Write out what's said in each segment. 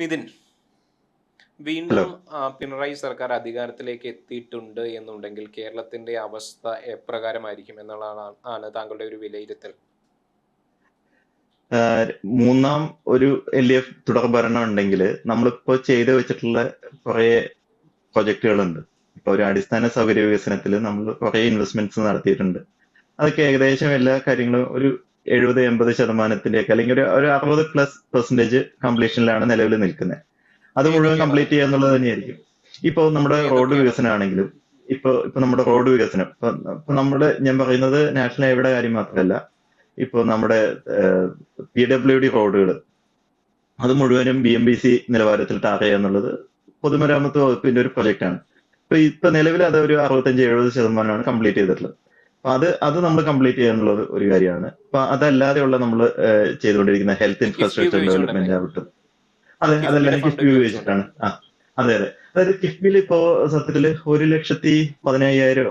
Nitin, hello. വീണ്ടും പിണറായി സർക്കാർ അധികാരത്തിലേക്ക് എത്തിയിട്ടുണ്ട് എന്നുണ്ടെങ്കിൽ കേരളത്തിന്റെ അവസ്ഥ എപ്രകാരമായിരിക്കും എന്നുള്ളതാണ് താങ്കളുടെ ഒരു വിലയിരുത്തൽ? ആഹ് മൂന്നാം ഒരു LDF തുടർ ഭരണം ഉണ്ടെങ്കിൽ നമ്മളിപ്പോ ചെയ്തു വെച്ചിട്ടുള്ള കുറെ പ്രൊജക്ടുകളുണ്ട്. ഇപ്പൊ ഒരു അടിസ്ഥാന സൗകര്യ വികസനത്തിൽ നമ്മൾ കുറെ ഇൻവെസ്റ്റ്മെന്റ്സ് നടത്തിയിട്ടുണ്ട്. അതൊക്കെ ഏകദേശം എല്ലാ കാര്യങ്ങളും ഒരു 70-80% അല്ലെങ്കിൽ ഒരു 60+% കംപ്ലീഷനിലാണ് നിലവിൽ നിൽക്കുന്നത്. അത് മുഴുവൻ ഏതൊക്കെയാണ് കംപ്ലീറ്റ് അതൊക്കെ? ചെയ്യുക എന്നുള്ളത് തന്നെയായിരിക്കും. ഇപ്പൊ നമ്മുടെ റോഡ് ഏതൊക്കെയാണത്? വികസനമാണെങ്കിലും ഇപ്പൊ നമ്മുടെ റോഡ് വികസനം ഇപ്പൊ നമ്മുടെ ഞാൻ പറയുന്നത് നാഷണൽ ഹൈവേയുടെ കാര്യം മാത്രമല്ല. ഇപ്പൊ നമ്മുടെ PWD റോഡുകൾ അത് മുഴുവനും BMBC നിലവാരത്തിൽ ടാർ ചെയ്യുക എന്നുള്ളത് പൊതുമരാമത്ത് വകുപ്പിന്റെ ഒരു പ്രൊജക്റ്റാണ്. ഇപ്പൊ നിലവിൽ അത് ഒരു 65-70% കംപ്ലീറ്റ് ചെയ്തിട്ടുള്ളത്. അപ്പൊ അത് നമ്മൾ കംപ്ലീറ്റ് ചെയ്യുക എന്നുള്ളത് ഒരു കാര്യമാണ്. അപ്പൊ അതല്ലാതെയുള്ള നമ്മൾ ചെയ്തുകൊണ്ടിരിക്കുന്ന ഹെൽത്ത് കിഫ്ബി ഇൻഫ്രാസ്ട്രക്ചർ ഉപയോഗിച്ചുകൊണ്ടല്ലേ? ഡെവലപ്മെന്റ് ആവട്ടെ. അതെ, കിഫ്ബിയുടെ അതെല്ലാം ഫണ്ട് കിഫ്ബി ഉപയോഗിച്ചുകൊണ്ട്. ഉപയോഗിച്ചിട്ടാണ്. അതെ അതെ. അതായത് കിഫ്ബിയിൽ ഇപ്പോ സത്യത്തില് 1,15,000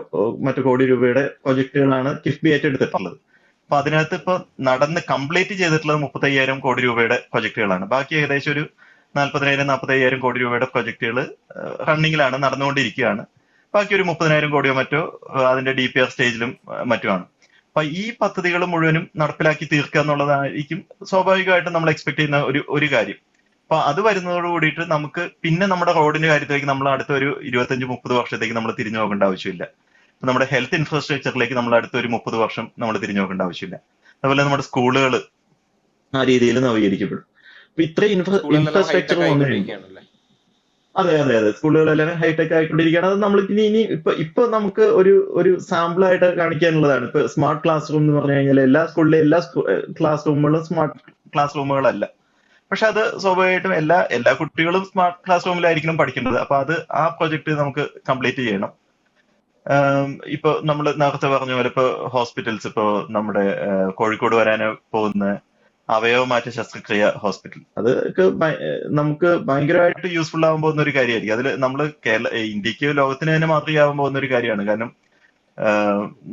മറ്റു കോടി രൂപയുടെ പ്രൊജക്ടുകളാണ് കിഫ്ബി ഏറ്റെടുത്തിട്ടുള്ളത്. അപ്പൊ അതിനകത്ത് ഇപ്പൊ നടന്ന് കംപ്ലീറ്റ് ചെയ്തിട്ടുള്ളത് 35,000 കോടി രൂപയുടെ പ്രൊജക്ടുകളാണ്. ബാക്കി ഏകദേശം ഒരു 40,000-45,000 കോടി രൂപയുടെ പ്രൊജക്ടുകൾ റണ്ണിങ്ങിലാണ്, നടന്നുകൊണ്ടിരിക്കുകയാണ്. ബാക്കി ഒരു 30,000 കോടിയോ മറ്റോ അതിന്റെ DPR സ്റ്റേജിലും മറ്റുമാണ്. അപ്പൊ ഈ പദ്ധതികൾ മുഴുവനും നടപ്പിലാക്കി തീർക്കുക എന്നുള്ളതായിരിക്കും സ്വാഭാവികമായിട്ടും നമ്മൾ എക്സ്പെക്ട് ചെയ്യുന്ന ഒരു കാര്യം. അപ്പൊ അത് വരുന്നതോട് കൂടിയിട്ട് നമുക്ക് പിന്നെ നമ്മുടെ റോഡിന്റെ കാര്യത്തിലേക്ക് നമ്മൾ അടുത്ത ഒരു 25-30 വർഷത്തേക്ക് നമ്മൾ തിരിഞ്ഞു നോക്കേണ്ട ആവശ്യമില്ല. ഇപ്പൊ നമ്മുടെ ഹെൽത്ത് ഇൻഫ്രാസ്ട്രക്ചറിലേക്ക് നമ്മൾ അടുത്ത ഒരു 30 വർഷം നമ്മൾ തിരിഞ്ഞു നോക്കേണ്ട ആവശ്യമില്ല. അതുപോലെ നമ്മുടെ സ്കൂളുകൾ ആ രീതിയിൽ നവീകരിക്കപ്പെടും. അപ്പൊ ഇത്രയും സ്കൂളുകളെല്ലാം ഇൻഫ്രാസ്ട്രക്ചർ ഹൈടെക് വന്നു കഴിയുമ്പോൾ ആയിക്കൊണ്ടിരിക്കുകയാണല്ലേ? അതെ അതെ അതെ, സ്കൂളുകളെല്ലാം ഹൈടെക് ആയിക്കൊണ്ടിരിക്കുകയാണ്. അത് നമ്മൾ ഇനി ഇപ്പൊ നമുക്ക് ഒരു സാമ്പിൾ ആയിട്ട് കാണിക്കാനുള്ളതാണ്. ഇപ്പൊ സ്മാർട്ട് ക്ലാസ് റൂം എന്ന് പറഞ്ഞു കഴിഞ്ഞാൽ എല്ലാ സ്കൂളിലെ എല്ലാ ക്ലാസ് റൂമുകളും സ്മാർട്ട് ക്ലാസ് റൂമുകളല്ല. പക്ഷെ അത് സ്വാഭാവികമായിട്ടും എല്ലാ കുട്ടികളും സ്മാർട്ട് ക്ലാസ് റൂമിലായിരിക്കണം പഠിക്കേണ്ടത്. അപ്പൊ ആ പ്രൊജക്ട് നമുക്ക് കംപ്ലീറ്റ് ചെയ്യണം. ഇപ്പൊ നമ്മൾ നേരത്തെ പറഞ്ഞ പോലെ ഇപ്പൊ ഹോസ്പിറ്റൽസ്, ഇപ്പൊ നമ്മുടെ കോഴിക്കോട് വരാൻ പോകുന്ന അവയവമാറ്റ ശസ്ത്രക്രിയ ഹോസ്പിറ്റൽ, അത് നമുക്ക് ഭയങ്കരമായിട്ട് യൂസ്ഫുൾ ആവാൻ പോകുന്ന ഒരു കാര്യമായിരിക്കും. അതിൽ നമ്മൾ ഇന്ത്യക്ക് ലോകത്തിന് തന്നെ മാതൃകയാവാൻ പോകുന്ന ഒരു കാര്യമാണ്. കാരണം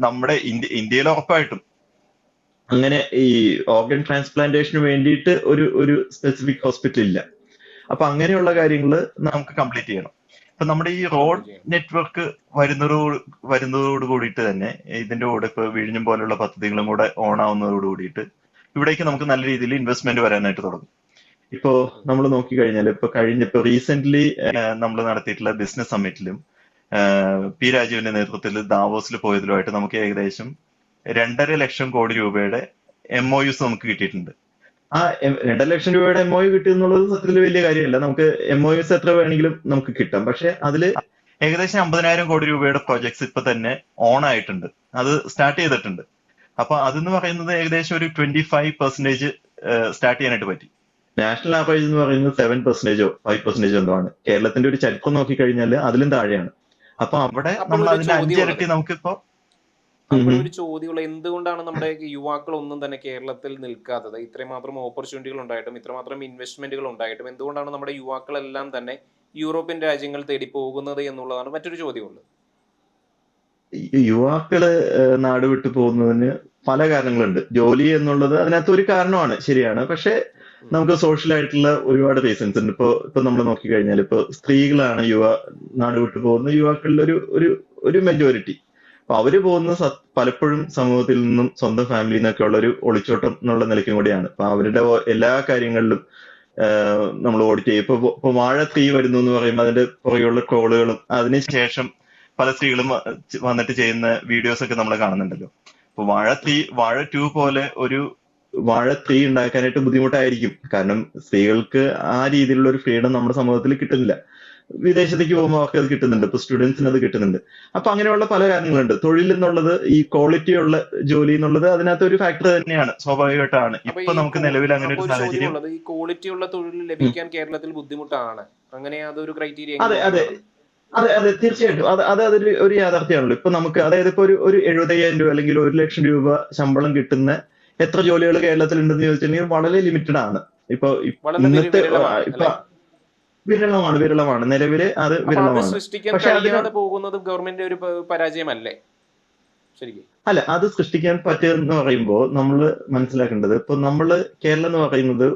നമ്മുടെ ഇന്ത്യയിൽ ഉറപ്പായിട്ടും അങ്ങനെ ഈ ഓർഗൻ ട്രാൻസ്പ്ലാന്റേഷന് വേണ്ടിയിട്ട് ഒരു സ്പെസിഫിക് ഹോസ്പിറ്റൽ ഇല്ല. അപ്പൊ അങ്ങനെയുള്ള കാര്യങ്ങൾ നമുക്ക് കംപ്ലീറ്റ് ചെയ്യണം. ഇപ്പൊ നമ്മുടെ ഈ റോഡ് കംപ്ലീറ്റ് ചെയ്യണം. നെറ്റ്വർക്ക് വരുന്നതോട് കൂടിയിട്ട് തന്നെ ഇതിന്റെ കൂടെ ഇപ്പൊ വിഴിഞ്ഞം പോലുള്ള പദ്ധതികളും കൂടെ ഓൺ ആവുന്നതോട് കൂടിയിട്ട് ഇവിടേക്ക് നമുക്ക് നല്ല രീതിയിൽ ഇൻവെസ്റ്റ്മെന്റ് വരാനായിട്ട് തുടങ്ങും. ഇപ്പോ നമ്മൾ നോക്കിക്കഴിഞ്ഞാൽ ഇപ്പൊ റീസെന്റ് നമ്മൾ നടത്തിയിട്ടുള്ള ബിസിനസ് സമ്മിറ്റിലും P. രാജീവിന്റെ നേതൃത്വത്തിൽ ദാവോസിൽ പോയതിലുമായിട്ട് നമുക്ക് ഏകദേശം 2.5 ലക്ഷം കോടി രൂപയുടെ MOUs നമുക്ക് കിട്ടിയിട്ടുണ്ട്. ആ 2.5 ലക്ഷം രൂപയുടെ MOU കിട്ടുക എന്നുള്ളത് സത്യത്തിൽ വലിയ കാര്യമല്ല. നമുക്ക് MOUs എത്ര വേണമെങ്കിലും നമുക്ക് കിട്ടാം. പക്ഷെ അതിൽ ഏകദേശം 50,000 കോടി രൂപയുടെ പ്രോജക്ട്സ് ഇപ്പൊ തന്നെ ഓൺ ആയിട്ടുണ്ട്. അത് സ്റ്റാർട്ട് ചെയ്തിട്ടുണ്ട്. അപ്പൊ അതെന്ന് പറയുന്നത് ഏകദേശം ഒരു 25% സ്റ്റാർട്ട് ചെയ്യാനായിട്ട് പറ്റി. നാഷണൽ ആവറേജ് എന്ന് പറയുന്നത് 7%-ഓ 5%-ഓ എന്തോ ആണ്. കേരളത്തിന്റെ ഒരു ചരിത്രം നോക്കിക്കഴിഞ്ഞാൽ അതിലും താഴെയാണ്. അപ്പൊ അവിടെ അപ്പോൾ നമ്മൾ ഒരു അതിന്റെ ചോദ്യമുള്ളത് അഞ്ചിരട്ടി നമുക്കിപ്പോ അപ്പോഴൊരു ചോദ്യമുള്ള, എന്തുകൊണ്ടാണ് നമ്മുടെ യുവാക്കൾ ഒന്നും തന്നെ കേരളത്തിൽ നിൽക്കാത്തത്? ഇത്രമാത്രം ഓപ്പർച്യൂണിറ്റികൾ ഉണ്ടായിട്ടും ഇത്രമാത്രം ഇൻവെസ്റ്റ്മെന്റുകൾ ഉണ്ടായിട്ടും എന്തുകൊണ്ടാണ് നമ്മുടെ യുവാക്കളെല്ലാം തന്നെ യൂറോപ്യൻ രാജ്യങ്ങൾ തേടി പോകുന്നത് എന്നുള്ളതാണ് മറ്റൊരു ചോദ്യമുള്ളത്. യുവാക്കള് നാട് വിട്ടു പോകുന്നതിന് പല കാരണങ്ങളുണ്ട്. ജോലി എന്നുള്ളത് അതിനകത്ത് ഒരു കാരണമാണ്, ശരിയാണ്. പക്ഷെ നമുക്ക് സോഷ്യൽ ആയിട്ടുള്ള ഒരുപാട് റീസൺസ് ഉണ്ട്. ഇപ്പൊ നമ്മൾ നോക്കിക്കഴിഞ്ഞാൽ ഇപ്പൊ സ്ത്രീകളാണ് നാട് വിട്ടു പോകുന്ന യുവാക്കളിൽ ഒരു മെജോറിറ്റി. അപ്പൊ അവര് പോകുന്ന പലപ്പോഴും സമൂഹത്തിൽ നിന്നും സ്വന്തം ഫാമിലിയിൽ നിന്നൊക്കെ ഉള്ള ഒരു ഒളിച്ചോട്ടം എന്നുള്ള നിലയ്ക്കും കൂടിയാണ്. അപ്പൊ അവരുടെ എല്ലാ കാര്യങ്ങളിലും നമ്മൾ ഓഡിറ്റ് ചെയ്യും. ഇപ്പൊ വാഴ 3 വരുന്നു എന്ന് പറയുമ്പോൾ അതിന്റെ പുറകെയുള്ള ട്രോളുകളും അതിനുശേഷം പല സ്ത്രീകളും വന്നിട്ട് ചെയ്യുന്ന വീഡിയോസ് ഒക്കെ നമ്മൾ കാണുന്നുണ്ടല്ലോ. അപ്പൊ വാഴ 2 പോലെ വാഴ 3 ഉണ്ടാക്കാനായിട്ട് ബുദ്ധിമുട്ടായിരിക്കും. കാരണം സ്ത്രീകൾക്ക് ആ രീതിയിലുള്ള ഒരു ഫ്രീഡം നമ്മുടെ സമൂഹത്തിൽ കിട്ടുന്നില്ല. വിദേശത്തേക്ക് പോകുമ്പോൾ അവർക്ക് അത് കിട്ടുന്നുണ്ട്. ഇപ്പൊ സ്റ്റുഡൻസിന് അത് കിട്ടുന്നുണ്ട്. അപ്പൊ അങ്ങനെയുള്ള പല കാര്യങ്ങളുണ്ട്. തൊഴിൽ എന്നുള്ളത്, ഈ ക്വാളിറ്റി ഉള്ള ജോലി എന്നുള്ളത് അതിനകത്ത് ഒരു ഫാക്ടർ തന്നെയാണ്, സ്വാഭാവികമായിട്ടാണ്. ഇപ്പൊ നമുക്ക് നിലവിൽ അങ്ങനെ ഒരു സാഹചര്യം. ചോദ്യമുള്ളത്, ഈ ക്വാളിറ്റി ഉള്ള തൊഴിൽ ലഭിക്കാൻ കേരളത്തിൽ ബുദ്ധിമുട്ടാണ്. അങ്ങനെ അതൊരു ക്രൈറ്റീരിയ അതെ അതെ അതെ അതെ, തീർച്ചയായിട്ടും. അതൊരു യാഥാർത്ഥ്യമാണല്ലോ. ഇപ്പൊ നമുക്ക് അതായത് ഇപ്പൊ ഒരു 70,000 രൂപ അല്ലെങ്കിൽ 1 ലക്ഷം രൂപ ശമ്പളം കിട്ടുന്ന എത്ര ജോലികൾ കേരളത്തിൽ ഉണ്ടെന്ന് ചോദിച്ചിട്ടുണ്ടെങ്കിൽ വളരെ ലിമിറ്റഡ് ആണ്. ഇപ്പൊ വളരെ ഇന്നത്തെ വിരളമാണ് ഇപ്പൊ അല്ലെ? വിരളമാണ് നിലവില്, അത് അപ്പൊ അത് വിരളമാണ്. സൃഷ്ടിക്കാൻ പക്ഷെ കഴിയാതെ പോകുന്നത് ഗവൺമെന്റ് ഒരു പരാജയമല്ലേ ശരിക്കും? അല്ല, അത് സൃഷ്ടിക്കാൻ പറ്റുമെന്ന് പറയുമ്പോൾ നമ്മൾ മനസ്സിലാക്കേണ്ടത്, ഇപ്പൊ കേരളം എന്ന് പറയുന്നത്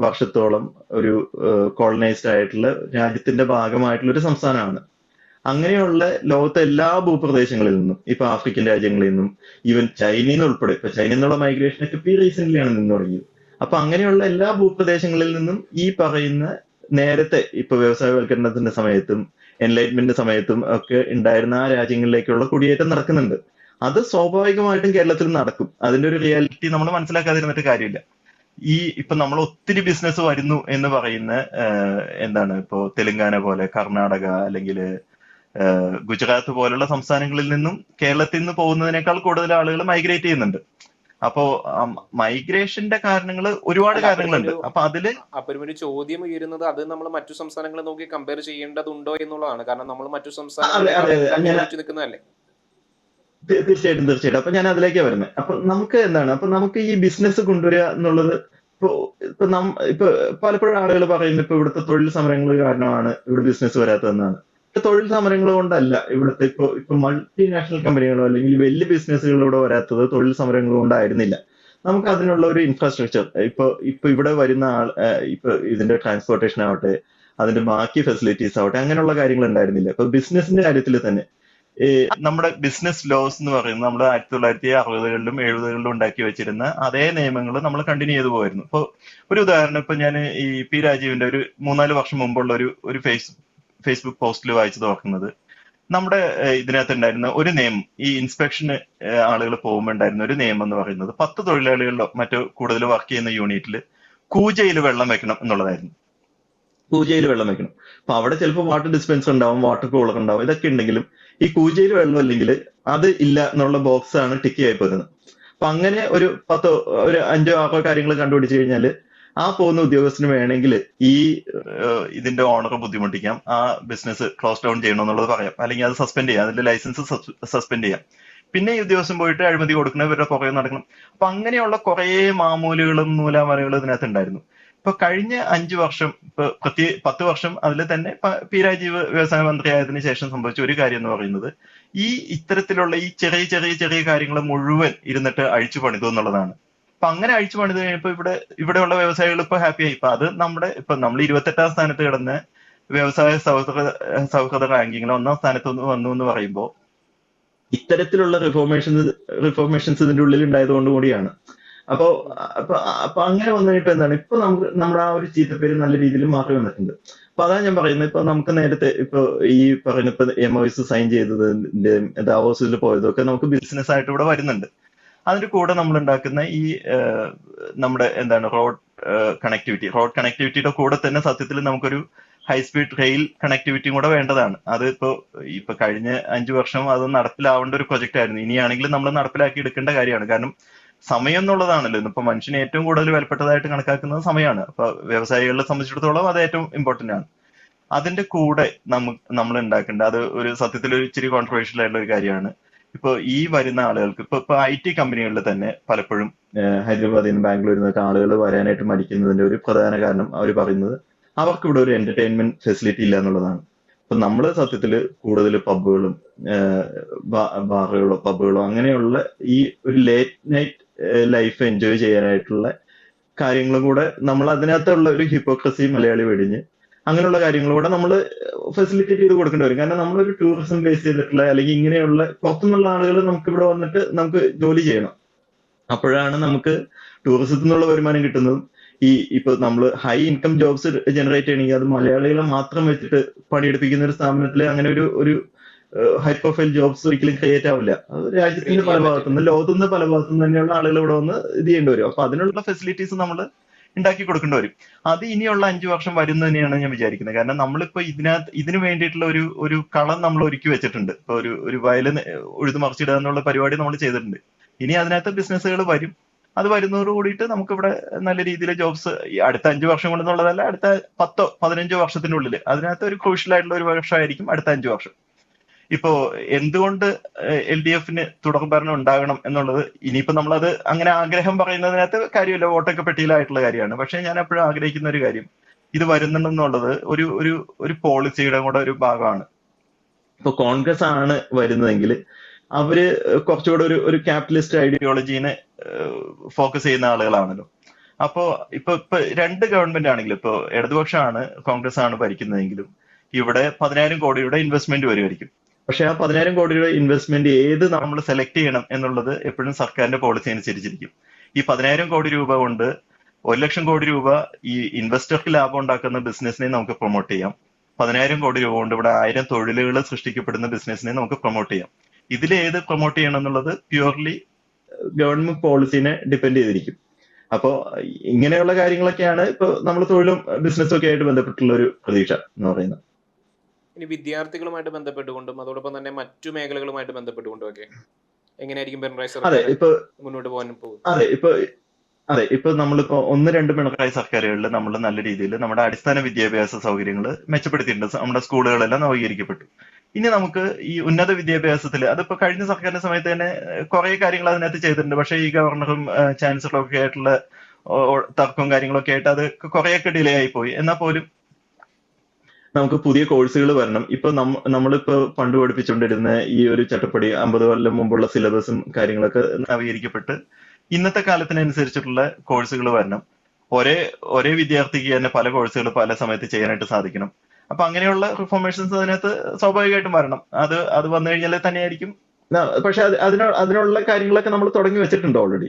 വർഷത്തോളം ഒരു കോളനൈസ്ഡ് ആയിട്ടുള്ള രാജ്യത്തിന്റെ ഭാഗമായിട്ടുള്ള ഒരു സംസ്ഥാനമാണ്. അങ്ങനെയുള്ള ലോകത്തെ എല്ലാ ഭൂപ്രദേശങ്ങളിൽ നിന്നും, ഇപ്പൊ ആഫ്രിക്കൻ രാജ്യങ്ങളിൽ നിന്നും, ഈവൻ ചൈനയിൽ നിന്ന് ഉൾപ്പെടെ, ഇപ്പൊ ചൈനയിൽ നിന്നുള്ള മൈഗ്രേഷൻ ഒക്കെ ഇപ്പൊ റീസെന്റ് ആണ് നിന്ന് തുടങ്ങിയത്. അപ്പൊ അങ്ങനെയുള്ള എല്ലാ ഭൂപ്രദേശങ്ങളിൽ നിന്നും ഈ പറയുന്ന നേരത്തെ ഇപ്പൊ വ്യവസായവൽക്കരണത്തിന്റെ സമയത്തും എൻലൈറ്റ്മെന്റിന്റെ സമയത്തും ഒക്കെ ഉണ്ടായിരുന്ന ആ രാജ്യങ്ങളിലേക്കുള്ള കുടിയേറ്റം നടക്കുന്നുണ്ട്. അത് സ്വാഭാവികമായിട്ടും കേരളത്തിൽ നടക്കും. അതിന്റെ ഒരു റിയാലിറ്റി നമ്മൾ മനസ്സിലാക്കാതിരുന്നിട്ട് കാര്യമില്ല. ഇപ്പൊ നമ്മൾ ഒത്തിരി ബിസിനസ് വരുന്നു എന്ന് പറയുന്ന എന്താണ് ഇപ്പോ തെലുങ്കാന പോലെ, കർണാടക അല്ലെങ്കിൽ ഗുജറാത്ത് പോലുള്ള സംസ്ഥാനങ്ങളിൽ നിന്നും കേരളത്തിൽ നിന്ന് പോകുന്നതിനേക്കാൾ കൂടുതൽ ആളുകൾ മൈഗ്രേറ്റ് ചെയ്യുന്നുണ്ട്. അപ്പോ മൈഗ്രേഷന്റെ കാരണങ്ങൾ ഒരുപാട് അല്ല കാരണങ്ങളുണ്ട്. അപ്പൊ അതില് ഒരു ചോദ്യം ഉയരുന്നത് അത് നമ്മൾ മറ്റു സംസ്ഥാനങ്ങളെ നോക്കി കമ്പയർ ചെയ്യേണ്ടതുണ്ടോ എന്നുള്ളതാണ്. കാരണം നമ്മൾ മറ്റു അതെ സംസ്ഥാനങ്ങളെക്കാൾ അതെ എല്ലാം ഞാൻ മികച്ചു നിൽക്കുന്നതല്ലേ. തീർച്ചയായിട്ടും. അപ്പൊ ഞാൻ അതിലേക്കാ വരുന്നത്. അപ്പൊ നമുക്ക് എന്താണ്, അപ്പൊ നമുക്ക് ഈ ബിസിനസ് കൊണ്ടുവരിക എന്നുള്ളത് ഇപ്പൊ ഇപ്പൊ പലപ്പോഴും ആളുകൾ പറയുന്നത് ഇപ്പൊ ഇവിടുത്തെ തൊഴിൽ സമരങ്ങൾ കാരണമാണ് ഇവിടെ ബിസിനസ് വരാത്തതെന്നാണ്. തൊഴിൽ സമരങ്ങൾ കൊണ്ടല്ല ഇവിടുത്തെ ഇപ്പൊ മൾട്ടിനാഷണൽ കമ്പനികളോ അല്ലെങ്കിൽ വലിയ ബിസിനസ്സുകൾ ഇവിടെ വരാത്തത് തൊഴിൽ സമരങ്ങൾ കൊണ്ടായിരുന്നില്ല. നമുക്ക് അതിനുള്ള ഒരു ഇൻഫ്രാസ്ട്രക്ചർ ഇപ്പൊ ഇവിടെ വരുന്ന ഇപ്പൊ ഇതിന്റെ ട്രാൻസ്പോർട്ടേഷൻ ആവട്ടെ, അതിന്റെ ബാക്കി ഫെസിലിറ്റീസ് ആവട്ടെ, അങ്ങനെയുള്ള കാര്യങ്ങൾ ഉണ്ടായിരുന്നില്ല. ഇപ്പൊ ബിസിനസിന്റെ കാര്യത്തിൽ തന്നെ നമ്മുടെ ബിസിനസ് ലോസ് എന്ന് പറയുന്നത് നമ്മൾ 1960കളിലും 70കളിലും ഉണ്ടാക്കി വെച്ചിരുന്ന അതേ നിയമങ്ങൾ നമ്മൾ കണ്ടിന്യൂ ചെയ്തു പോയിരുന്നു. ഇപ്പൊ ഒരു ഉദാഹരണം, ഇപ്പൊ ഞാൻ ഈ പി രാജീവിന്റെ ഒരു 3-4 വർഷം മുമ്പുള്ള ഒരു ഫേസ്ബുക്ക് പോസ്റ്റിൽ വായിച്ചു നോക്കുന്നത്, നമ്മുടെ ഇതിനകത്ത് ഉണ്ടായിരുന്ന ഒരു നിയമം, ഈ ഇൻസ്പെക്ഷന് ആളുകൾ പോകുമ്പോൾ ഉണ്ടായിരുന്ന ഒരു നിയമം എന്ന് പറയുന്നത് 10 തൊഴിലാളികളിലോ മറ്റോ കൂടുതൽ വർക്ക് ചെയ്യുന്ന യൂണിറ്റിൽ കൂജയിൽ വെള്ളം വെക്കണം എന്നുള്ളതായിരുന്നു. കൂജയിൽ വെള്ളം വെക്കണം. അപ്പൊ അവിടെ ചിലപ്പോൾ വാട്ടർ ഡിസ്പെൻസർ ഉണ്ടാവും, വാട്ടർ കൂളർ ഉണ്ടാവും, ഇതൊക്കെ ഉണ്ടെങ്കിലും ഈ കൂജയിൽ വെള്ളം അല്ലെങ്കിൽ അത് ഇല്ല എന്നുള്ള ബോക്സ് ആണ് ടിക്ക് ആയി പോരുന്നത്. അപ്പൊ അങ്ങനെ ഒരു 5-6 കാര്യങ്ങൾ കണ്ടുപിടിച്ചു കഴിഞ്ഞാൽ ആ പോകുന്ന ഉദ്യോഗസ്ഥന് വേണമെങ്കിൽ ഈ ഇതിന്റെ ഓണറെ ബുദ്ധിമുട്ടിക്കാം, ആ ബിസിനസ് ക്ലോസ് ഡൗൺ ചെയ്യണമെന്നുള്ളത് പറയാം, അല്ലെങ്കിൽ അത് സസ്പെൻഡ് ചെയ്യാം, അതിന്റെ ലൈസൻസ് സസ്പെൻഡ് ചെയ്യാം. പിന്നെ ഈ ഉദ്യോഗസ്ഥൻ പോയിട്ട് അഴിമതി കൊടുക്കണം, ഇവരുടെ പുറകെ നടക്കണം. അപ്പൊ അങ്ങനെയുള്ള കുറെ മാമൂലുകളും നൂലാമലകളും ഇതിനകത്ത് ഉണ്ടായിരുന്നു. ഇപ്പൊ കഴിഞ്ഞ 5 വർഷം, ഇപ്പൊ 10 വർഷം അതിൽ തന്നെ പി രാജീവ് വ്യവസായ മന്ത്രിയായതിനു ശേഷം സംഭവിച്ച ഒരു കാര്യം എന്ന് പറയുന്നത്, ഇത്തരത്തിലുള്ള ഈ ചെറിയ കാര്യങ്ങൾ മുഴുവൻ ഇരുന്നിട്ട് അഴിച്ചു പണിതു എന്നുള്ളതാണ്. അപ്പൊ അങ്ങനെ അഴിച്ചു പണിത് കഴിഞ്ഞപ്പോ ഇവിടെയുള്ള വ്യവസായികൾ ഇപ്പൊ ഹാപ്പിയായി. ഇപ്പൊ അത് നമ്മൾ 28ാം സ്ഥാനത്ത് കിടന്ന് വ്യവസായ സൗഹൃദ റാങ്കിങ്ങിൽ 1ാം സ്ഥാനത്ത് വന്നു എന്ന് പറയുമ്പോൾ ഇത്തരത്തിലുള്ള റിഫോർമേഷൻസ് ഇതിന്റെ ഉള്ളിൽ ഉണ്ടായതുകൊണ്ട് കൂടിയാണ്. അപ്പൊ അങ്ങനെ വന്നു കഴിഞ്ഞപ്പോ എന്താണ്, ഇപ്പൊ നമ്മുടെ ആ ഒരു ചീത്തപ്പേര് നല്ല രീതിയിൽ മാറി വന്നിട്ടുണ്ട്. അപ്പൊ അതാ ഞാൻ പറയുന്നത്, ഇപ്പൊ നമുക്ക് നേരത്തെ ഇപ്പൊ ഈ പറയുന്ന ഇപ്പൊ MOUs സൈൻ ചെയ്തതിന്റെ ദാവോസിൽ പോയതൊക്കെ നമുക്ക് ബിസിനസ് ആയിട്ട് ഇവിടെ വരുന്നുണ്ട്. അതിന്റെ കൂടെ നമ്മൾ ഉണ്ടാക്കുന്ന ഈ നമ്മുടെ എന്താണ് റോഡ് കണക്ടിവിറ്റിയുടെ കൂടെ തന്നെ സത്യത്തിൽ നമുക്കൊരു ഹൈസ്പീഡ് റെയിൽ കണക്ടിവിറ്റിയും കൂടെ വേണ്ടതാണ്. അത് ഇപ്പൊ കഴിഞ്ഞ 5 വർഷം അത് നടപ്പിലാവേണ്ട ഒരു പ്രൊജക്ട് ആയിരുന്നു. ഇനിയാണെങ്കിലും നമ്മൾ നടപ്പിലാക്കി എടുക്കേണ്ട കാര്യമാണ്. കാരണം സമയം എന്നുള്ളതാണല്ലോ ഇന്നിപ്പോ മനുഷ്യന് ഏറ്റവും കൂടുതൽ വിലപ്പെട്ടതായിട്ട് കണക്കാക്കുന്നത് സമയമാണ്. അപ്പൊ വ്യവസായികളെ സംബന്ധിച്ചിടത്തോളം അത് ഏറ്റവും ഇമ്പോർട്ടന്റ് ആണ്. അതിന്റെ കൂടെ നമ്മൾ ഉണ്ടാക്കേണ്ട, അത് ഒരു സത്യത്തിൽ ഒരു ഇച്ചിരി കോൺട്രവേഴ്ഷ്യൽ ആയിട്ടുള്ള ഒരു കാര്യമാണ്. ഇപ്പൊ ഈ വരുന്ന ആളുകൾക്ക് ഇപ്പൊ IT കമ്പനികളിൽ തന്നെ പലപ്പോഴും ഹൈദരാബാദിൽ നിന്ന് ബാംഗ്ലൂരിൽ നിന്നൊക്കെ ആളുകൾ വരാനായിട്ട് മടിക്കുന്നതിന്റെ ഒരു പ്രധാന കാരണം അവർ പറയുന്നത് അവർക്ക് ഇവിടെ ഒരു എന്റർടൈൻമെന്റ് ഫെസിലിറ്റി ഇല്ല എന്നുള്ളതാണ്. ഇപ്പൊ നമ്മള് സത്യത്തിൽ കൂടുതൽ പബ്ബുകളും പബ്ബുകളോ അങ്ങനെയുള്ള ഈ ഒരു ലേറ്റ് നൈറ്റ് ലൈഫ് എൻജോയ് ചെയ്യാനായിട്ടുള്ള കാര്യങ്ങളും കൂടെ നമ്മൾ അതിനകത്തുള്ള ഒരു ഹിപ്പോക്രസി മലയാളി വെടിഞ്ഞ് അങ്ങനെയുള്ള കാര്യങ്ങളും കൂടെ നമ്മൾ ഫെസിലിറ്റേറ്റ് ചെയ്ത് കൊടുക്കേണ്ടി വരും. കാരണം നമ്മളൊരു ടൂറിസം ബേസ് ചെയ്തിട്ടുള്ള അല്ലെങ്കിൽ ഇങ്ങനെയുള്ള പുറത്തുനിന്നുള്ള ആളുകൾ നമുക്ക് ഇവിടെ വന്നിട്ട് നമുക്ക് ജോലി ചെയ്യണം. അപ്പോഴാണ് നമുക്ക് ടൂറിസത്തിൽ നിന്നുള്ള വരുമാനം കിട്ടുന്നതും. ഇപ്പൊ നമ്മൾ ഹൈ ഇൻകം ജോബ്സ് ജനറേറ്റ് ചെയ്യണമെങ്കിൽ അത് മലയാളികളെ മാത്രം വെച്ചിട്ട് പണിയെടുപ്പിക്കുന്ന ഒരു സ്ഥാപനത്തിൽ അങ്ങനെ ഒരു ഹൈ പ്രൊഫൈൽ ജോബ്സ് ഒരിക്കലും ക്രിയേറ്റ് ആവില്ല. അത് രാജ്യത്തിന്റെ പല ഭാഗത്തുനിന്ന്, ലോകത്തുനിന്ന് പല ഭാഗത്തുനിന്ന് തന്നെയുള്ള ആളുകൾ ഇവിടെ വന്ന് ഇത് ചെയ്യേണ്ടി വരും. അപ്പൊ അതിനുള്ള ഫെസിലിറ്റീസ് നമ്മൾ ഉണ്ടാക്കി കൊടുക്കേണ്ടി വരും. അത് ഇനിയുള്ള 5 വർഷം വരുന്ന തന്നെയാണ് ഞാൻ വിചാരിക്കുന്നത്. കാരണം നമ്മളിപ്പോ ഇതിന് വേണ്ടിയിട്ടുള്ള ഒരു കളം നമ്മൾ ഒരുക്കി വെച്ചിട്ടുണ്ട്. ഇപ്പൊ ഒരു വയല് ഉഴുതുമറിച്ചിടുക എന്നുള്ള പരിപാടി നമ്മൾ ചെയ്തിട്ടുണ്ട്. ഇനി അതിനകത്ത് ബിസിനസ്സുകൾ വരും. അത് വരുന്നതോട് കൂടിയിട്ട് നമുക്കിവിടെ നല്ല രീതിയിൽ ജോബ്സ് അടുത്ത 5 വർഷം കൊണ്ടെന്നുള്ളതല്ല, അടുത്ത 10-15 വർഷത്തിനുള്ളിൽ അതിനകത്ത് ഒരു ക്രൂഷ്യൽ ആയിട്ടുള്ള ഒരു വർഷമായിരിക്കും അടുത്ത 5 വർഷം. ഇപ്പോ എന്തുകൊണ്ട് LDFന് തുടർ ഭരണം ഉണ്ടാകണം എന്നുള്ളത് ഇനിയിപ്പോ നമ്മളത് അങ്ങനെ ആഗ്രഹം പറയുന്നതിനകത്ത് കാര്യമില്ല, വോട്ടൊക്കെ പെട്ടിയിലായിട്ടുള്ള കാര്യമാണ്. പക്ഷെ ഞാൻ എപ്പോഴും ആഗ്രഹിക്കുന്ന ഒരു കാര്യം, ഇത് വരുന്നുണ്ടെന്നുള്ളത് ഒരു പോളിസിയുടെ കൂടെ ഒരു ഭാഗമാണ്. ഇപ്പൊ കോൺഗ്രസ് ആണ് വരുന്നതെങ്കിൽ അവര് കുറച്ചുകൂടെ ഒരു ക്യാപിറ്റലിസ്റ്റ് ഐഡിയോളജീനെ ഫോക്കസ് ചെയ്യുന്ന ആളുകളാണല്ലോ. അപ്പോ ഇപ്പൊ രണ്ട് ഗവൺമെന്റ് ആണെങ്കിലും ഇപ്പൊ ഇടതുപക്ഷമാണ് കോൺഗ്രസ് ആണ് ഭരിക്കുന്നതെങ്കിലും ഇവിടെ 10,000 കോടിയുടെ ഇൻവെസ്റ്റ്മെന്റ് വരുമായിരിക്കും. പക്ഷെ ആ 10,000 കോടിയുടെ ഇൻവെസ്റ്റ്മെന്റ് ഏത് നമ്മൾ സെലക്ട് ചെയ്യണം എന്നുള്ളത് എപ്പോഴും സർക്കാരിന്റെ പോളിസി അനുസരിച്ചിരിക്കും. ഈ 10,000 കോടി രൂപ കൊണ്ട് 1,00,000 കോടി രൂപ ഈ ഇൻവെസ്റ്റർക്ക് ലാഭം ഉണ്ടാക്കുന്ന ബിസിനസിനെ നമുക്ക് പ്രൊമോട്ട് ചെയ്യാം. 10,000 കോടി രൂപ കൊണ്ട് ഇവിടെ 1000 തൊഴിലുകൾ സൃഷ്ടിക്കപ്പെടുന്ന ബിസിനസിനെ നമുക്ക് പ്രൊമോട്ട് ചെയ്യാം. ഇതിലേത് പ്രൊമോട്ട് ചെയ്യണം എന്നുള്ളത് പ്യൂർലി ഗവൺമെന്റ് പോളിസിനെ ഡിപ്പെൻഡ് ചെയ്തിരിക്കും. അപ്പോ ഇങ്ങനെയുള്ള കാര്യങ്ങളൊക്കെയാണ് ഇപ്പൊ നമ്മൾ തൊഴിലും ബിസിനസ്സും ഒക്കെ ആയിട്ട് ബന്ധപ്പെട്ടുള്ള ഒരു പ്രതീക്ഷ എന്ന് പറയുന്നത്. ഇനി വിദ്യാർത്ഥികളുമായിട്ട് ബന്ധപ്പെട്ടുകൊണ്ടും അതോടൊപ്പം തന്നെ മറ്റു മേഖലകളുമായിട്ട് ബന്ധപ്പെട്ടുകൊണ്ടും ഒക്കെ എങ്ങനെയായിരിക്കും പിണറായി അതെ സർക്കാർ ഇപ്പൊ മുന്നോട്ട് പോകാൻ പോകുന്നത്? അതെ ഇപ്പൊ നമ്മളിപ്പോ 1-2 പിണറായി സർക്കാരുകളിൽ നമ്മൾ നല്ല രീതിയിൽ നമ്മുടെ അടിസ്ഥാന വിദ്യാഭ്യാസ സൗകര്യങ്ങൾ മെച്ചപ്പെടുത്തിയിട്ടുണ്ട്. നമ്മുടെ സ്കൂളുകളെല്ലാം നവീകരിക്കപ്പെട്ടു. ഇനി നമുക്ക് ഈ ഉന്നത വിദ്യാഭ്യാസത്തിൽ അതിപ്പോ കഴിഞ്ഞ സർക്കാരിന്റെ സമയത്ത് തന്നെ കുറെ കാര്യങ്ങൾ അതിനകത്ത് ചെയ്തിട്ടുണ്ട്. പക്ഷേ ഈ ഗവർണറും ചാൻസലറും ഒക്കെ ആയിട്ടുള്ള തർക്കവും കാര്യങ്ങളൊക്കെ ആയിട്ട് അത് കുറെയൊക്കെ ഡിലേ ആയി പോയി. എന്നാൽ പോലും നമുക്ക് പുതിയ കോഴ്സുകൾ വരണം. ഇപ്പൊ നമ്മളിപ്പോ പണ്ട് പഠിപ്പിച്ചുകൊണ്ടിരുന്ന ഈ ഒരു ചട്ടപ്പടി 50 കൊല്ലം മുമ്പുള്ള സിലബസും കാര്യങ്ങളൊക്കെ നവീകരിക്കപ്പെട്ട് ഇന്നത്തെ കാലത്തിനനുസരിച്ചിട്ടുള്ള കോഴ്സുകൾ വരണം. ഒരേ വിദ്യാർത്ഥിക്ക് തന്നെ പല കോഴ്സുകൾ പല സമയത്ത് ചെയ്യാനായിട്ട് സാധിക്കണം. അപ്പൊ അങ്ങനെയുള്ള റിഫോർമേഷൻസ് അതിനകത്ത് സ്വാഭാവികമായിട്ടും വരണം. അത് വന്നു കഴിഞ്ഞാൽ തന്നെയായിരിക്കും. പക്ഷെ അതിനുള്ള കാര്യങ്ങളൊക്കെ നമ്മൾ തുടങ്ങി വെച്ചിട്ടുണ്ട് ഓൾറെഡി.